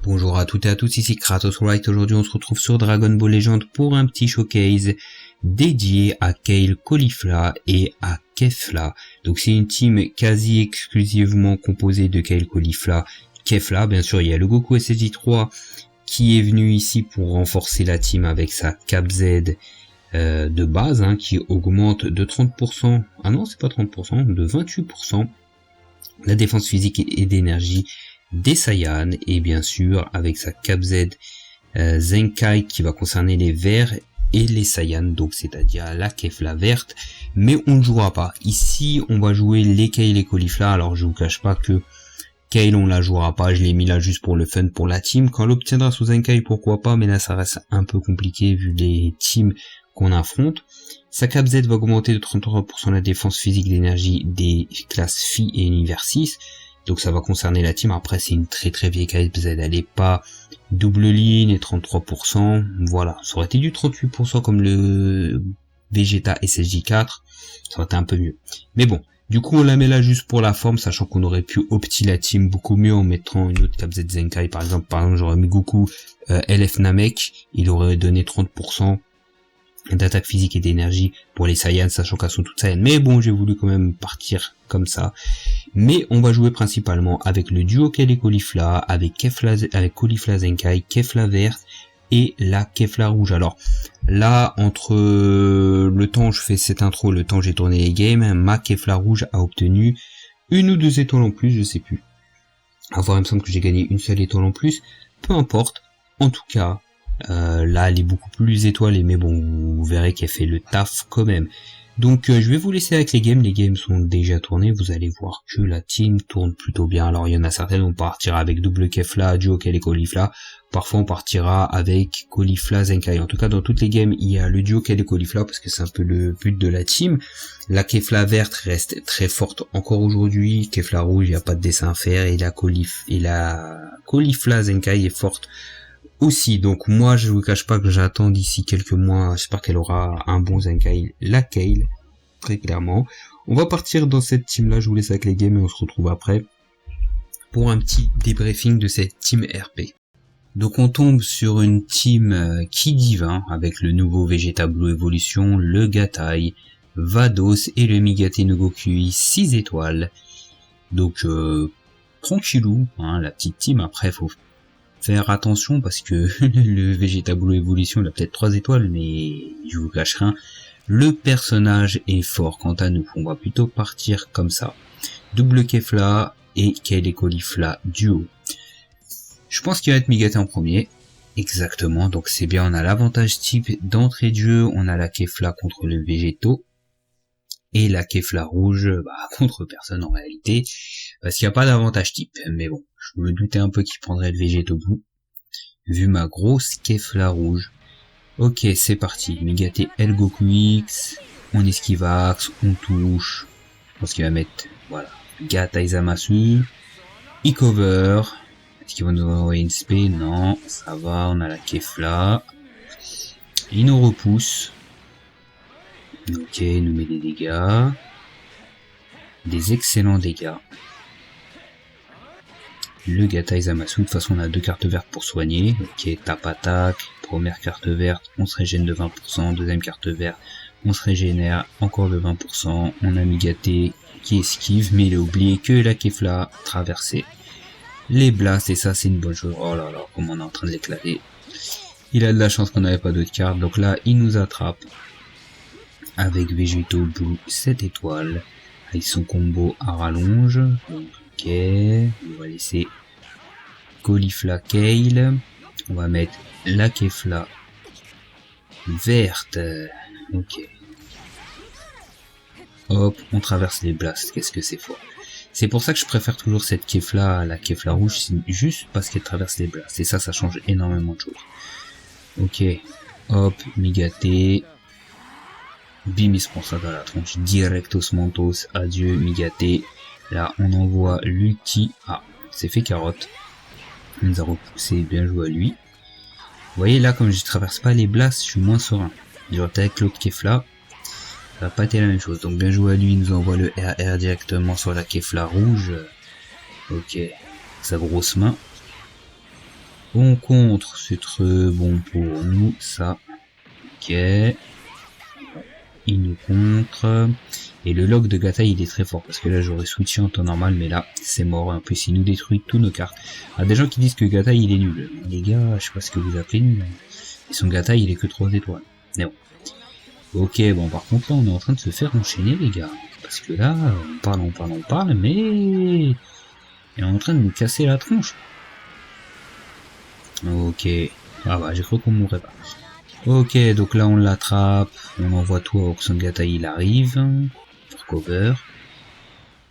Bonjour à toutes et à tous, ici Kratos Wright. Aujourd'hui on se retrouve sur Dragon Ball Legend pour un petit showcase dédié à Kale Caulifla et à Kefla. Donc c'est une team quasi exclusivement composée de Kale Caulifla, Kefla. Bien sûr il y a le Goku SSJ3 qui est venu ici pour renforcer la team avec sa Cap Z de base qui augmente de 30%, ah non c'est pas 30%, de 28% la défense physique et d'énergie des Saiyans, et bien sûr avec sa Cap Z Zenkai qui va concerner les verts et les Saiyans, donc c'est-à-dire la Kefla verte, mais on ne jouera pas. Ici on va jouer les Kale et Caulifla. Alors je vous cache pas que Kale on la jouera pas, je l'ai mis là juste pour le fun pour la team. Quand on l'obtiendra sous Zenkai pourquoi pas, mais là ça reste un peu compliqué vu les teams qu'on affronte. Sa Cap Z va augmenter de 33% la défense physique d'énergie des classes filles et univers 6. Donc ça va concerner la team. Après c'est une très vieille Cap Z, elle est pas double ligne et 33%. Voilà, ça aurait été du 38% comme le Vegeta SSJ4, ça aurait été un peu mieux. Mais bon, du coup on la met là juste pour la forme, sachant qu'on aurait pu opti la team beaucoup mieux en mettant une autre Cap Z Zenkai. Par exemple j'aurais mis Goku LF Namek, il aurait donné 30% d'attaque physique et d'énergie pour les Saiyans, sachant qu'elles sont toutes Saiyans. Mais bon, j'ai voulu quand même partir comme ça. Mais on va jouer principalement avec le duo Kale et Caulifla, avec Caulifla Zenkai, Kefla verte et la Kefla rouge. Alors là, entre le temps où je fais cette intro, le temps où j'ai tourné les games, ma Kefla rouge a obtenu une ou deux étoiles en plus, je sais plus. À voir, il me semble que j'ai gagné une seule étoile en plus. Peu importe. En tout cas, là elle est beaucoup plus étoilée, mais bon vous verrez qu'elle fait le taf quand même. Donc je vais vous laisser avec les games sont déjà tournés, vous allez voir que la team tourne plutôt bien. Alors il y en a certaines on partira avec double Kefla, duo Kale et Caulifla, parfois on partira avec Caulifla Zenkai. En tout cas dans toutes les games il y a le duo Kale et Caulifla parce que c'est un peu le but de la team. La Kefla verte reste très forte encore aujourd'hui, Kefla rouge il n'y a pas de dessin à faire, et la Caulifla Zenkai est forte aussi. Donc moi je vous cache pas que j'attends d'ici quelques mois, j'espère qu'elle aura un bon Zenkai, la Kale, très clairement. On va partir dans cette team là, je vous laisse avec les games et on se retrouve après pour un petit débriefing de cette team RP. Donc on tombe sur une team qui divin avec le nouveau Vegeta Blue Evolution, le Gatai, Vados et le Migate no Gokui 6 étoiles. Donc tranquillou, la petite team. Après faut faire attention parce que le Vegeta Blue Evolution il a peut-être 3 étoiles, mais je vous cache rien, le personnage est fort quant à nous. On va plutôt partir comme ça. Double Kefla et Kale et Caulifla duo. Je pense qu'il va être Migate en premier. Exactement, donc c'est bien, on a l'avantage type d'entrée de jeu, on a la Kefla contre le Végéto. Et la Kefla rouge, contre personne en réalité, parce qu'il n'y a pas d'avantage type. Mais bon, je me doutais un peu qu'il prendrait le Végéto Blue, vu ma grosse Kefla rouge. Ok, c'est parti. Migate L Goku X, on esquive axe, on touche. Je pense qu'il va mettre, voilà, Gatai Zamasu, E-cover. Est-ce qu'il va nous envoyer une spé? Non, ça va, on a la Kefla. Il nous repousse. Ok, il nous met des dégâts. Des excellents dégâts. Le Gatai Zamasu, de toute façon on a 2 cartes vertes pour soigner. Ok, tape attaque. Première carte verte, on se régène de 20%. Deuxième carte verte, on se régénère encore de 20%. On a Migate qui esquive, mais il a oublié que la Kefla traversait les blasts. Et ça c'est une bonne chose. Oh là là, comment on est en train de l'éclater. Il a de la chance qu'on n'avait pas d'autres cartes. Donc là, il nous attrape. Avec Végéto Blue 7 étoiles, avec son combo à rallonge. Donc, ok, on va laisser Caulifla Kale, on va mettre la Kefla verte, ok. Hop, on traverse les blasts, qu'est-ce que c'est fort. C'est pour ça que je préfère toujours cette Kefla à la Kefla rouge, juste parce qu'elle traverse les blasts, et ça change énormément de choses. Ok, hop, Migate. Bim, il se prend ça dans la tronche, directos mentos, adieu Migate. Là, on envoie l'ulti. Ah, c'est fait carotte. Il nous a repoussé, bien joué à lui. Vous voyez, là, comme je traverse pas les blasts, je suis moins serein. J'aurais été avec l'autre Kefla, ça va pas été la même chose. Donc, bien joué à lui, il nous envoie le RR directement sur la Kefla rouge. Ok, sa grosse main. On contre, c'est très bon pour nous, ça. Ok. Il nous contre. Et le lock de Gatai, il est très fort, parce que là, j'aurais switché en temps normal, mais là, c'est mort. En plus, il nous détruit tous nos cartes. Ah, des gens qui disent que Gatai, il est nul. Les gars, je sais pas ce que vous appelez nul. Et son Gatai, il est que 3 étoiles. Mais bon. Ok, bon, par contre, là, on est en train de se faire enchaîner, les gars. Parce que là, on parle, mais... il est en train de nous casser la tronche. Ok. Ah bah, j'ai cru qu'on mourrait pas. Ok, donc là, on l'attrape. On envoie tout à Son Gatai, il arrive. Pour cover.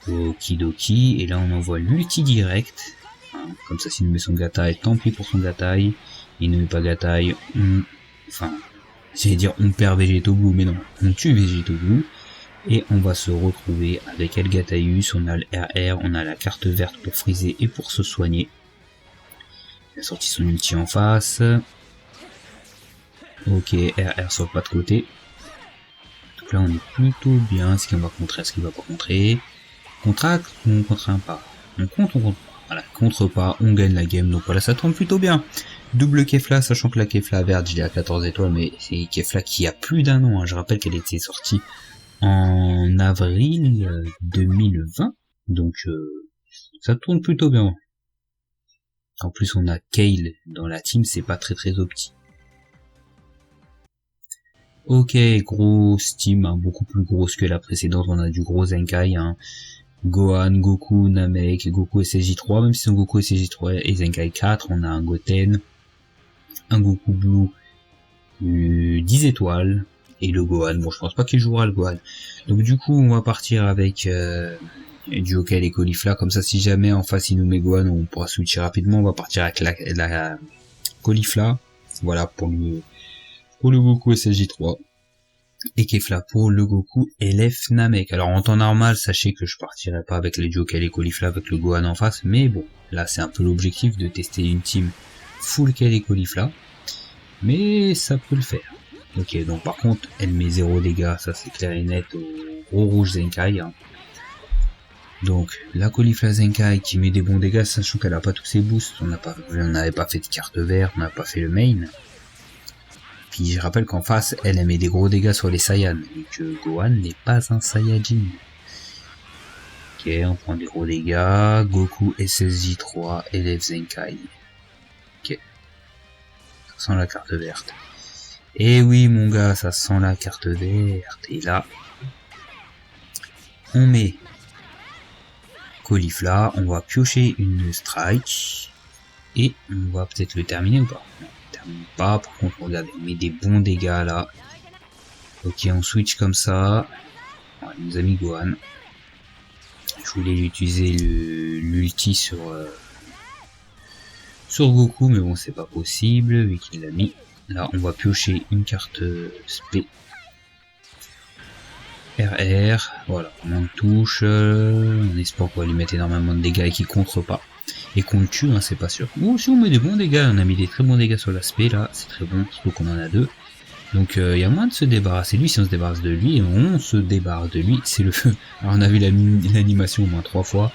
Okidoki. Et là, on envoie l'ulti direct. Comme ça, s'il nous met son Gatai, tant pis pour son Gatai. Il ne met pas Gatai. Enfin... j'allais dire on perd Végétoblou, mais non, on tue Végétoblou, et on va se retrouver avec Elgataius, on a le RR, on a la carte verte pour friser et pour se soigner. Il a sorti son ulti en face. Ok, RR sur le pas de côté. Donc là on est plutôt bien, est-ce qu'il va contrer, est-ce qu'il va pas contrer. Contracte ou on contraint pas. On contre, on contre pas. Voilà, contre pas, on gagne la game, donc voilà, ça tourne plutôt bien. Double Kefla, sachant que la Kefla verte, je l'ai à 14 étoiles, mais c'est Kefla qui a plus d'un an, hein. Je rappelle qu'elle était sortie en avril 2020, donc ça tourne plutôt bien. En plus, on a Kale dans la team, c'est pas très opti. Ok, grosse team, hein, beaucoup plus grosse que la précédente, on a du gros Zenkai, hein. Gohan, Goku, Namek, Goku SSJ3, même si c'est un Goku SSJ3 et Zenkai 4, on a un Goten, un Goku Blue 10 étoiles, et le Gohan, bon je pense pas qu'il jouera le Gohan. Donc du coup on va partir avec du Hokel et Caulifla, comme ça si jamais en face il nous met Gohan on pourra switcher rapidement, on va partir avec la Caulifla, voilà pour le Goku SSJ3. Et Kefla pour le Goku LF Namek. Alors en temps normal, sachez que je partirai pas avec les Jokel et Caulifla avec le Gohan en face, mais bon, là c'est un peu l'objectif de tester une team full Kel et Caulifla, mais ça peut le faire. Ok, donc par contre, elle met 0 dégâts, ça c'est clair et net au gros rouge Zenkai. Hein. Donc la Caulifla Zenkai qui met des bons dégâts, sachant qu'elle a pas tous ses boosts, on n'avait pas fait de carte verte, on n'a pas fait le main. Puis je rappelle qu'en face, elle met des gros dégâts sur les Saiyans, et que Gohan n'est pas un Saiyajin. Ok, on prend des gros dégâts, Goku SSJ3, LF Zenkai. Ok. Ça sent la carte verte. Et oui mon gars, ça sent la carte verte. Et là, on met Caulifla, on va piocher une strike, et on va peut-être le terminer ou pas. Pas, par contre regardez, on met des bons dégâts là. Ok, on switch comme ça. Ouais, il nous a mis Gohan. Je voulais utiliser l'ulti sur Goku, mais bon c'est pas possible vu qu'il l'a mis. Là on va piocher une carte SP. RR, voilà, on le touche, on espère qu'on va lui mettre énormément de dégâts et qu'il contre pas. Et qu'on le tue, hein, c'est pas sûr. Bon, si on met des bons dégâts, on a mis des très bons dégâts sur l'aspect, là, c'est très bon, surtout qu'on en a deux. Donc il y a moins de se débarrasser de lui, si on se débarrasse de lui, on se débarrasse de lui, c'est le feu. Alors on a vu l'animation au moins 3 fois,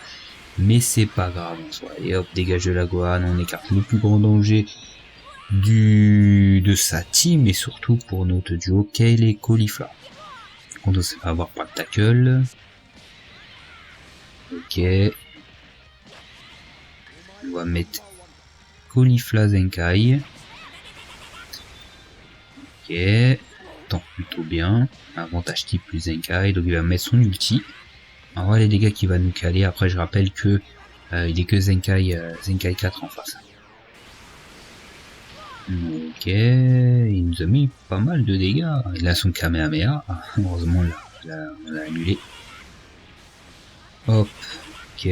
mais c'est pas grave en soi. Et hop, dégage de la Gohan, on écarte le plus grand danger de sa team, et surtout pour notre duo Kale et Caulifla. On doit avoir pas de tackle. Ok. On va mettre Caulifla Zenkai. Ok. Tant plutôt bien. Avantage type plus Zenkai. Donc il va mettre son ulti. On va voir les dégâts qu'il va nous caler. Après je rappelle que il est que Zenkai 4 en face. Ok. Il nous a mis pas mal de dégâts. Il a son Kamehameha. Heureusement on l'a annulé. Hop. Ok.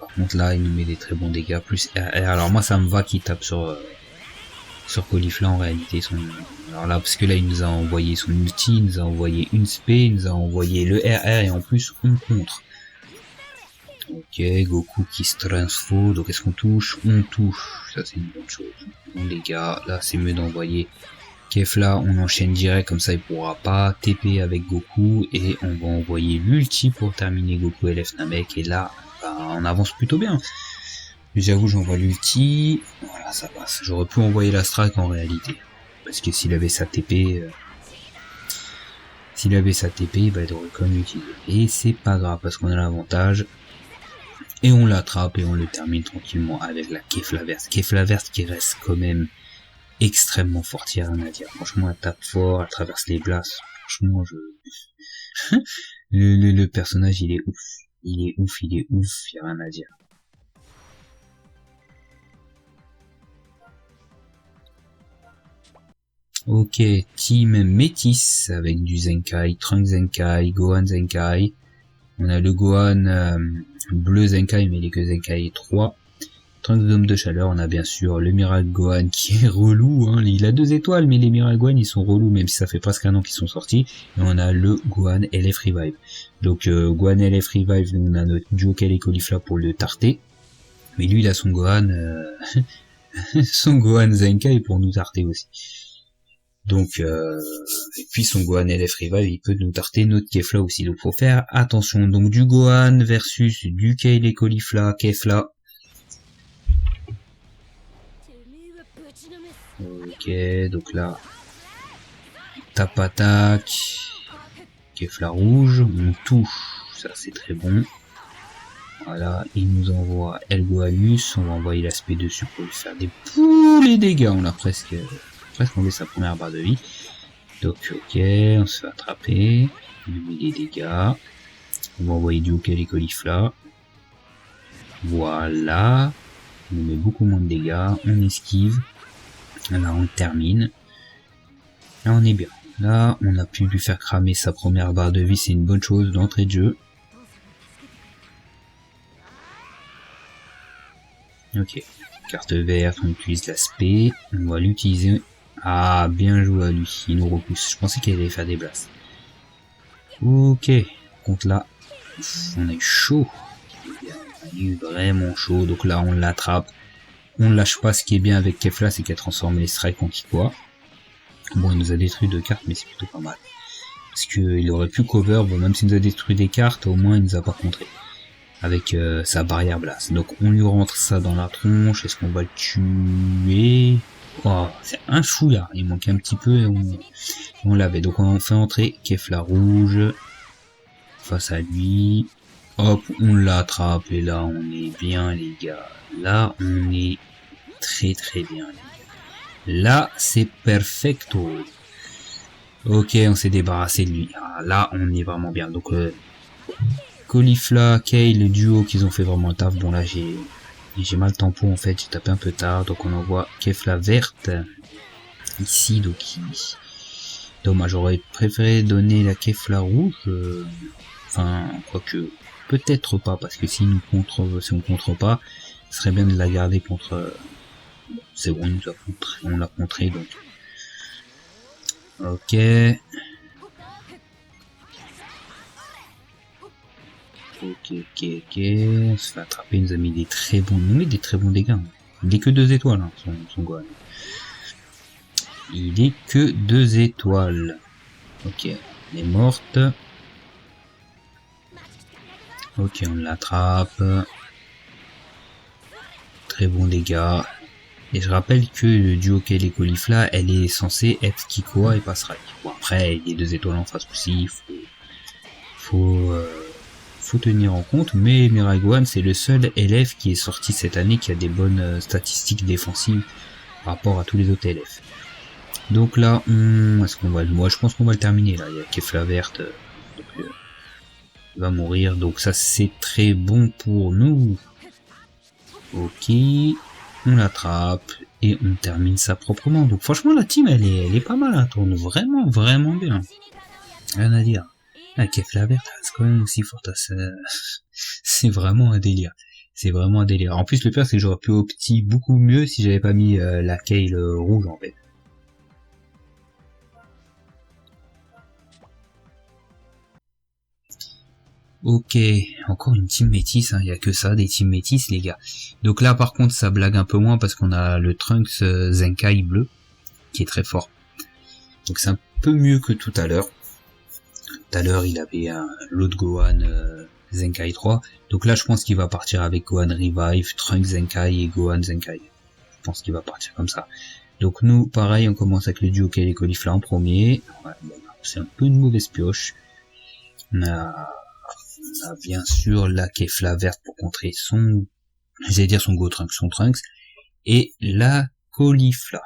Par contre là il nous met des très bons dégâts plus RR. Alors moi ça me va qu'il tape sur Caulifla en réalité. Alors là parce que là il nous a envoyé son ulti, il nous a envoyé une spé, il nous a envoyé le RR et en plus on contre. Ok, Goku qui se transfo, donc est-ce qu'on touche? On touche, ça c'est une bonne chose. Bon les gars, là c'est mieux d'envoyer Kefla, on enchaîne direct comme ça il pourra pas TP avec Goku et on va envoyer l'ulti pour terminer Goku LF Namek et là bah, on avance plutôt bien. J'avoue, j'envoie l'ulti. Voilà, ça passe. J'aurais pu envoyer la strike en réalité. Parce que s'il avait sa TP... S'il avait sa TP, bah, il aurait quand même utilisé. Et c'est pas grave, parce qu'on a l'avantage. Et on l'attrape et on le termine tranquillement avec la Kefla verte. Kefla verte qui reste quand même extrêmement forte, il y a rien à dire. Franchement, elle tape fort, elle traverse les glaces. Franchement, le personnage, il est ouf. Il est ouf, il y a rien à dire. Ok, team Métis avec du Zenkai, Trunks Zenkai, Gohan Zenkai. On a le Gohan bleu Zenkai, mais il est que Zenkai 3. Trunks d'homme de chaleur, on a bien sûr le Miracle Gohan qui est relou, hein. Il a 2 étoiles, mais les Miracle Gohan ils sont relous, même si ça fait presque un an qu'ils sont sortis. Et on a le Gohan LF Revive. Donc Gohan LF Revive, on a notre duo Kale et Caulifla pour le tarter. Mais lui il a son Gohan, son Gohan Zenkai pour nous tarter aussi. Donc, et puis son Gohan LF Revive, il peut nous tarter notre Kefla aussi. Donc faut faire attention. Donc du Gohan versus du Kale et Caulifla, Kefla. Ok, donc là, tape attaque, Kefla rouge, on touche, ça c'est très bon. Voilà, il nous envoie El Gohanus, on va envoyer l'aspect dessus pour lui faire des poulets dégâts. On a presque enlevé sa première barre de vie. Donc ok, on se fait attraper, on lui met des dégâts. On va envoyer du Kale et Caulifla. Voilà, on lui met beaucoup moins de dégâts, on esquive. Là on termine. Là on est bien. Là on a pu lui faire cramer sa première barre de vie, c'est une bonne chose d'entrée de jeu. Ok, carte verte, on utilise l'aspect, on va l'utiliser. Ah, bien joué à lui, il nous repousse. Je pensais qu'il allait faire des blasts. Ok, contre là, on a eu chaud. On a eu vraiment chaud, donc là on l'attrape. On ne lâche pas. Ce qui est bien avec Kefla, c'est qu'elle transforme les strikes en Kikwa. Bon, il nous a détruit 2 cartes, mais c'est plutôt pas mal. Parce qu'il aurait pu cover, bon, même s'il nous a détruit des cartes, au moins il nous a pas contré. Avec sa barrière blast. Donc on lui rentre ça dans la tronche. Est-ce qu'on va le tuer? Oh, c'est un chouïa. Il manque un petit peu et on l'avait. Donc on fait entrer Kefla rouge face à lui. Hop, on l'attrape et là on est bien les gars. Là on est très très bien les gars. Là c'est perfecto. Ok, on s'est débarrassé de lui. Ah, là on est vraiment bien. Donc Caulifla, Kale, le duo qu'ils ont fait vraiment le taf. Bon là j'ai mal tempo en fait, j'ai tapé un peu tard, donc on envoie Kefla verte ici, donc dommage, j'aurais préféré donner la Kefla rouge, enfin quoique peut-être pas, parce que si on contre pas, ce serait bien de la garder contre. C'est bon, on l'a contré donc. Ok. Ok, on se fait attraper, il nous a mis des très bons, dégâts. Il est que 2 étoiles, hein, son Gohan. Il est que 2 étoiles. Ok, elle est morte. Ok, on l'attrape. Très bons dégâts. Et je rappelle que le duo Kale et Caulifla, elle est censée être Kikoa et pas Strike. Bon après, il y a 2 étoiles en face aussi, faut tenir en compte, mais Mirai Gohan c'est le seul LF qui est sorti cette année qui a des bonnes statistiques défensives par rapport à tous les autres LF. Donc là, est-ce qu'on va moi je pense qu'on va le terminer là, il y a Kefla verte, donc, il va mourir, donc ça c'est très bon pour nous. Ok, on l'attrape et on termine ça proprement. Donc franchement la team elle est pas mal, elle tourne vraiment bien. Rien à dire. La Kefla verte, c'est quand même aussi forte à ça. C'est vraiment un délire. C'est vraiment un délire. En plus, le pire, c'est que j'aurais pu opti beaucoup mieux si j'avais pas mis la Kale rouge, en fait. Ok, encore une team métis, hein. Il y a que ça, des teams métis, les gars. Donc là, par contre, ça blague un peu moins parce qu'on a le Trunks Zenkai bleu, qui est très fort. Donc c'est un peu mieux que tout à l'heure. Tout à l'heure, il avait l'autre Gohan Zenkai 3. Donc là, je pense qu'il va partir avec Gohan Revive, Trunks Zenkai et Gohan Zenkai. Je pense qu'il va partir comme ça. Donc nous, pareil, on commence avec le duo Kale et Caulifla en premier. Ouais, bon, c'est un peu une mauvaise pioche. On a bien sûr la Kefla verte pour contrer son, j'allais dire son Gotrunks, son Trunks, et la Caulifla.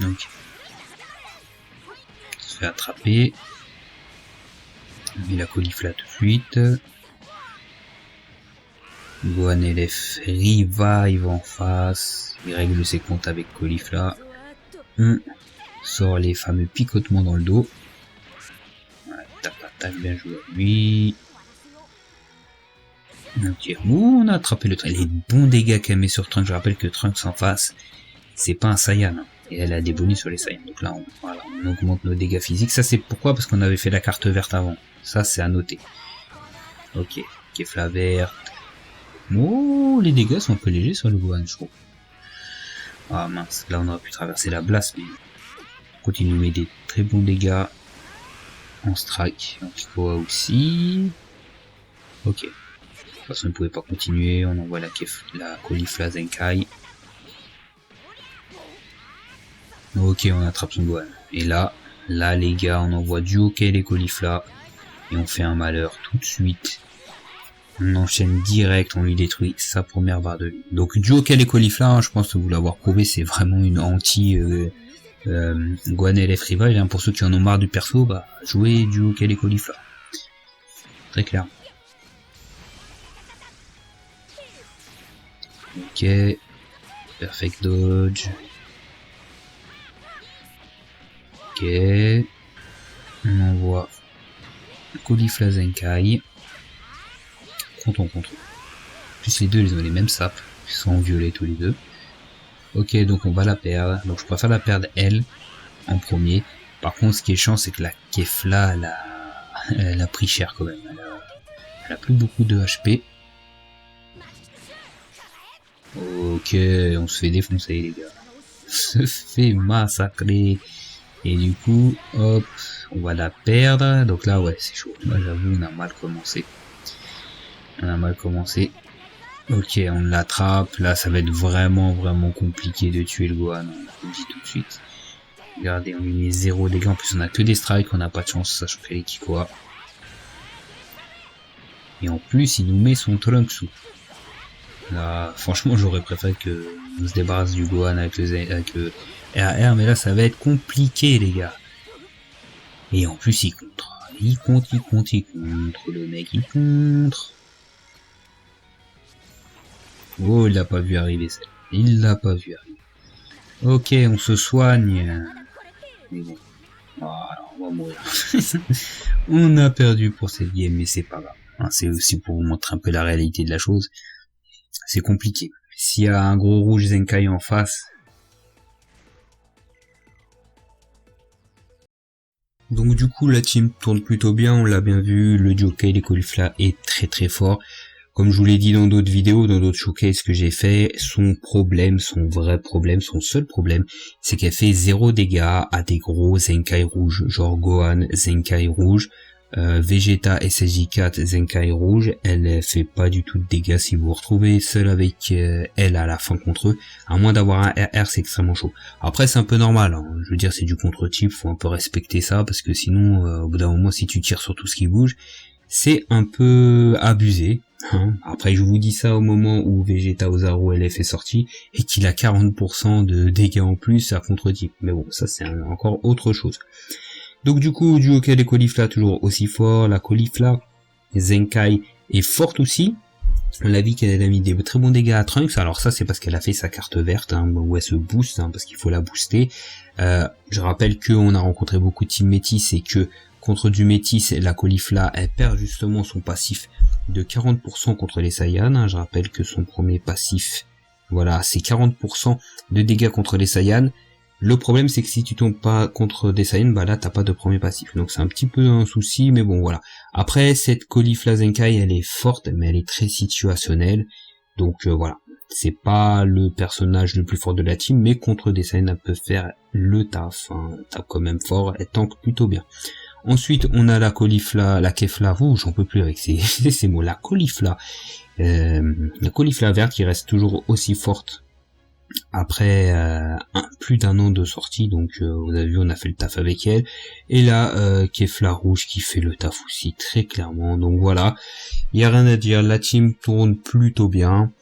Donc, on se fait attraper. On met la Caulifla tout de suite. Gohan LF Revive en face. Il règle ses comptes avec Caulifla. On sort les fameux picotements dans le dos. Voilà, tac, tac, bien joué à lui. Ok, on a attrapé le Trunks. Les bons dégâts qu'elle met sur Trunks. Je rappelle que Trunks en face, c'est pas un Saiyan. Et elle a des bonus sur les Saiyans. Donc là, on augmente nos dégâts physiques. Ça, c'est pourquoi? Parce qu'on avait fait la carte verte avant. Ça, c'est à noter. Ok, Kefla verte. Oh, les dégâts sont un peu légers sur le Gohan, je trouve. Ah mince, là on aurait pu traverser la blast, mais on continue à mettre des très bons dégâts en strike, en Kikoa aussi. Ok. De toute façon, on ne pouvait pas continuer, on envoie la Caulifla Zenkai. Ok, on attrape son Gohan. Et là les gars, on envoie duo Kale et Caulifla. Et on fait un malheur tout de suite. On enchaîne direct, on lui détruit sa première barre de vie. Donc duo Kale et Caulifla, hein, je pense que vous l'avoir prouvé, c'est vraiment une anti Gohan LF Revive. Hein. Pour ceux qui en ont marre du perso, bah jouez duo Kale et Caulifla. Très clair. Ok. Perfect dodge. Ok. On envoie Caulifla Zenkai. Contre. Plus les deux, ils ont les mêmes sapes. Ils sont en violet tous les deux. Ok, donc on va la perdre. Donc je préfère la perdre elle en premier. Par contre, ce qui est chiant, c'est que la Kefla, elle a pris cher quand même. Elle a plus beaucoup de HP. Ok, on se fait défoncer les gars. On se fait massacrer. Et du coup, hop, on va la perdre. Donc là, ouais, c'est chaud. Moi, j'avoue, on a mal commencé. Ok, on l'attrape. Là, ça va être vraiment compliqué de tuer le Gohan. On le dit tout de suite. Regardez, on lui met 0 dégâts. En plus, on a que des strikes. On n'a pas de chance, sachant qu'elle est Kikoa. Et en plus, il nous met son Trunks. Là, franchement, j'aurais préféré que on se débarrasse du Gohan avec le RR. Mais là, ça va être compliqué, les gars. Et en plus, il contre. Il contre. Le mec, il contre. Oh, il l'a pas vu arriver, ça. Il l'a pas vu arriver. Ok, on se soigne. Mais bon. Voilà, on va mourir. On a perdu pour cette game, mais c'est pas grave. Hein, c'est aussi pour vous montrer un peu la réalité de la chose. C'est compliqué. S'il y a un gros rouge Zenkai en face. Donc du coup, la team tourne plutôt bien, on l'a bien vu. Le duo Kale et Caulifla est très fort. Comme je vous l'ai dit dans d'autres vidéos, dans d'autres showcases que j'ai fait, son seul problème, c'est qu'elle fait 0 dégâts à des gros Zenkai rouges, genre Gohan Zenkai rouge, Vegeta SSJ4 Zenkai rouge, elle fait pas du tout de dégâts. Si vous vous retrouvez seul avec elle à la fin contre eux, à moins d'avoir un RR, c'est extrêmement chaud. Après, c'est un peu normal, hein. Je veux dire, c'est du contre-type, faut un peu respecter ça, parce que sinon, au bout d'un moment, si tu tires sur tout ce qui bouge, c'est un peu abusé. Hein. Après, je vous dis ça au moment où Vegeta Ozaru LF est sorti et qu'il a 40% de dégâts en plus à contre-type. Mais bon, ça c'est encore autre chose. Donc du coup, duo Kale et Caulifla toujours aussi fort. La Caulifla Zenkai est forte aussi. On l'a vu qu'elle a mis des très bons dégâts à Trunks. Alors ça, c'est parce qu'elle a fait sa carte verte, hein, où elle se booste, hein, parce qu'il faut la booster. Je rappelle qu'on a rencontré beaucoup de team métis et que contre du métis, la Caulifla, elle perd justement son passif de 40% contre les Saiyans. Hein. Je rappelle que son premier passif, voilà, c'est 40% de dégâts contre les Saiyans. Le problème, c'est que si tu tombes pas contre des Saiyans, bah là, t'as pas de premier passif. Donc c'est un petit peu un souci, mais bon, voilà. Après, cette Caulifla Zenkai, elle est forte, mais elle est très situationnelle. Donc voilà. c'est pas le personnage le plus fort de la team, mais contre des scènes, elle peut faire le taf, hein. Elle tape quand même fort, elle tank plutôt bien. Ensuite, on a la Caulifla, la Kefla, j'en peux plus avec ces mots, la Caulifla verte qui reste toujours aussi forte après plus d'un an de sortie, donc vous avez vu, on a fait le taf avec elle. Et là, Kefla rouge qui fait le taf aussi très clairement, donc voilà, il y a rien à dire, la team tourne plutôt bien.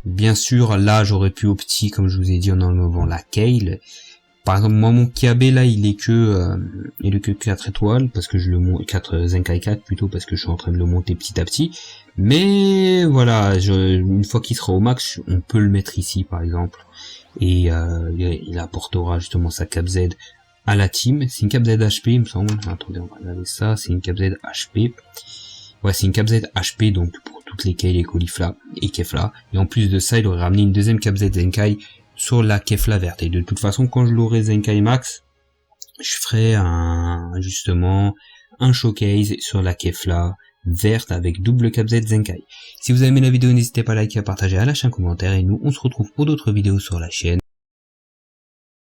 Bien sûr, là, j'aurais pu opter, comme je vous ai dit, en enlevant la Kale. Par exemple, moi, mon Kiabe, là, il est que 4 étoiles, parce que je le monte, 4 Zenkai 4, plutôt, parce que je suis en train de le monter petit à petit. Mais, voilà, une fois qu'il sera au max, on peut le mettre ici, par exemple. Et, il apportera, justement, sa Cap Z à la team. C'est une Cap Z HP, il me semble. Attendez, on va regarder ça. C'est une Cap Z HP. Ouais, c'est une Cap Z HP, donc, pour toutes les Kale et Caulifla et Kefla. Et en plus de ça, il aurait ramené une deuxième Cap Z Zenkai sur la Kefla verte. Et de toute façon, quand je l'aurai Zenkai Max, je ferai justement un showcase sur la Kefla verte avec double Cap Z Zenkai. Si vous avez aimé la vidéo, n'hésitez pas à liker, à partager, à lâcher un commentaire. Et nous, on se retrouve pour d'autres vidéos sur la chaîne.